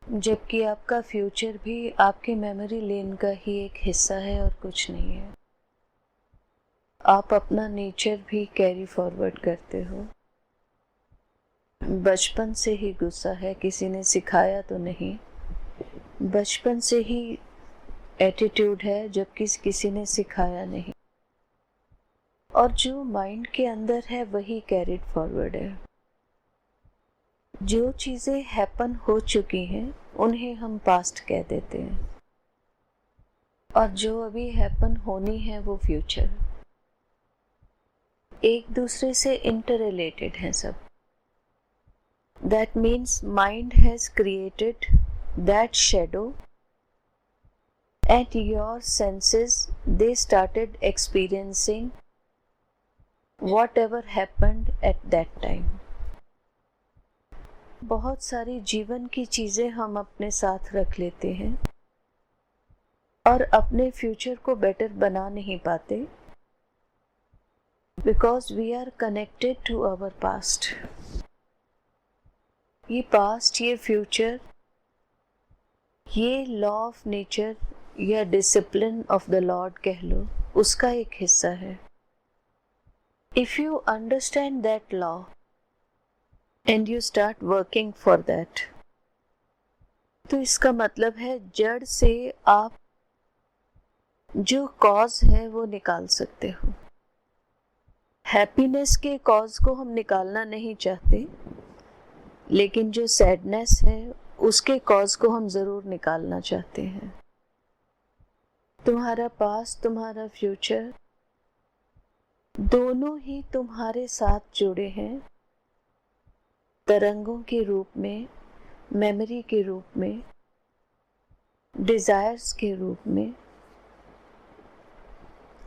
जबकि आपका फ्यूचर भी आपके मेमोरी लेन का ही एक हिस्सा है और कुछ नहीं है। आप अपना नेचर भी कैरी फॉरवर्ड करते हो। बचपन से ही गुस्सा है, किसी ने सिखाया तो नहीं। बचपन से ही एटीट्यूड है, जबकि किसी ने सिखाया नहीं। और जो माइंड के अंदर है वही कैरिड फॉरवर्ड है। जो चीजें हैपन हो चुकी हैं उन्हें हम पास्ट कह देते हैं, और जो अभी हैपन होनी है वो फ्यूचर। एक दूसरे से इंटर रिलेटेड हैं सब। That means mind has created that shadow, and your senses, they started experiencing whatever happened at that time. बहुत सारी जीवन की चीजें हम अपने साथ रख लेते हैं और अपने फ्यूचर को बेटर बना नहीं पाते, because we are connected to our past. ये पास्ट, ये फ्यूचर, ये लॉ ऑफ नेचर या डिसिप्लिन ऑफ द लॉर्ड कह लो, उसका एक हिस्सा है। If you understand that law and you start working for that, तो इसका मतलब है जड़ से आप जो कॉज है वो निकाल सकते हो। हैप्पीनेस के कॉज को हम निकालना नहीं चाहते, लेकिन जो सैडनेस है उसके कॉज को हम जरूर निकालना चाहते हैं। तुम्हारा पास्ट, तुम्हारा फ्यूचर, दोनों ही तुम्हारे साथ जुड़े हैं, तरंगों के रूप में, मेमोरी के रूप में, डिजायर्स के रूप में,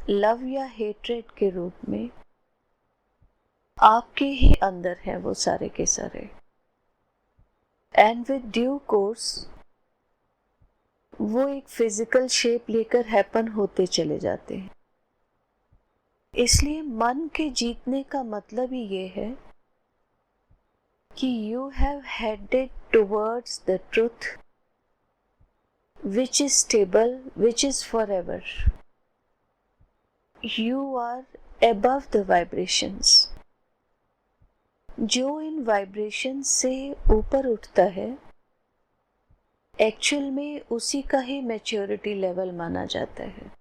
लव या हेट्रेड के रूप में। आपके ही अंदर हैं वो सारे के सारे। एंड विद ड्यू कोर्स वो एक फिजिकल शेप लेकर हैपन होते चले जाते हैं। इसलिए मन के जीतने का मतलब ही ये है कि you have headed towards the truth which is stable, which is forever. You are above the vibrations. जो इन वाइब्रेशन से ऊपर उठता है, एक्चुअल में उसी का ही मैच्योरिटी लेवल माना जाता है।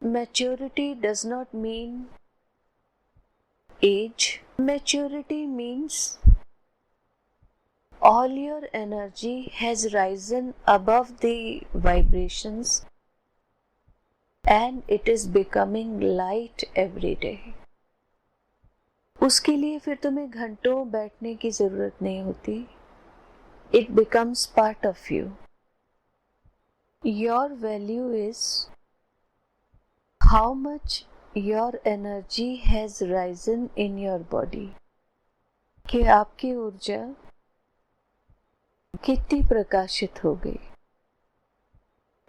Maturity does not mean age. Maturity means all your energy has risen above the vibrations and it is becoming light every day. उसके लिए फिर तुम्हें घंटों बैठने की जरूरत नहीं होती। It becomes part of you. Your value is how much your energy has risen in your body. कि आपकी ऊर्जा कितनी प्रकाशित हो गई।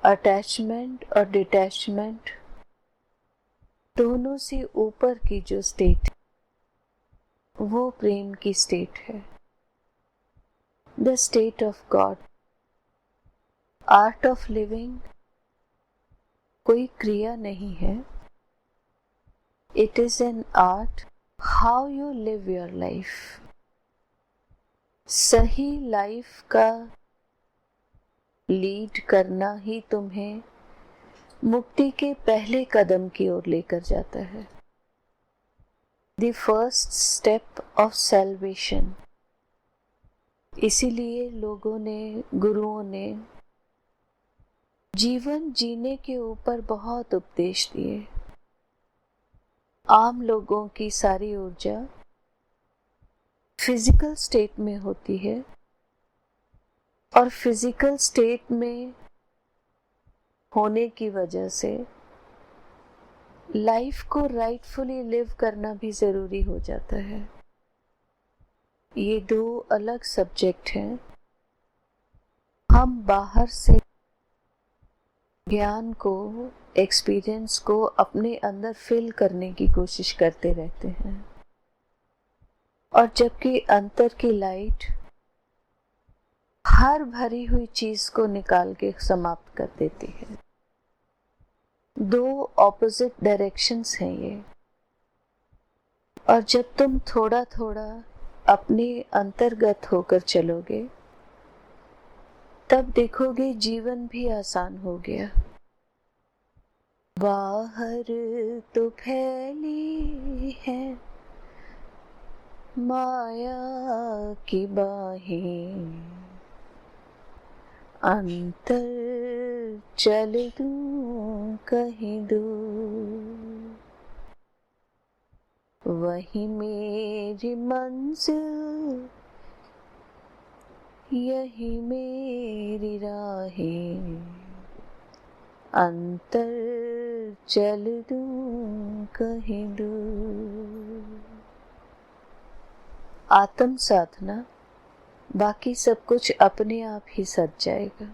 अटैचमेंट और डिटैचमेंट दोनों से ऊपर की जो स्टेट, वो प्रेम की स्टेट है, the state of God. Art of living कोई क्रिया नहीं है, it is an art how you live your life. सही लाइफ का लीड करना ही तुम्हें मुक्ति के पहले कदम की ओर लेकर जाता है। The first step of salvation. इसीलिए लोगों ने, गुरुओं ने जीवन जीने के ऊपर बहुत उपदेश दिए। आम लोगों की सारी ऊर्जा फिजिकल स्टेट में होती है, और फिजिकल स्टेट में होने की वजह से लाइफ को राइटफुली लिव करना भी जरूरी हो जाता है। ये दो अलग सब्जेक्ट हैं। हम बाहर से ज्ञान को, एक्सपीरियंस को अपने अंदर फिल करने की कोशिश करते रहते हैं, और जबकि अंतर की लाइट हर भरी हुई चीज को निकाल के समाप्त कर देती है। दो ऑपोजिट डायरेक्शंस हैं ये, और जब तुम थोड़ा थोड़ा अपने अंतर्गत होकर चलोगे तब देखोगे जीवन भी आसान हो गया। बाहर तो फैली है माया की बाहें, अंतर चल दूं कहीं दूर, वही मेरी मंजिल, यही मेरी राहें, अंतर चल दूं कहीं दूर। आत्म साधना, बाकी सब कुछ अपने आप ही सज जाएगा।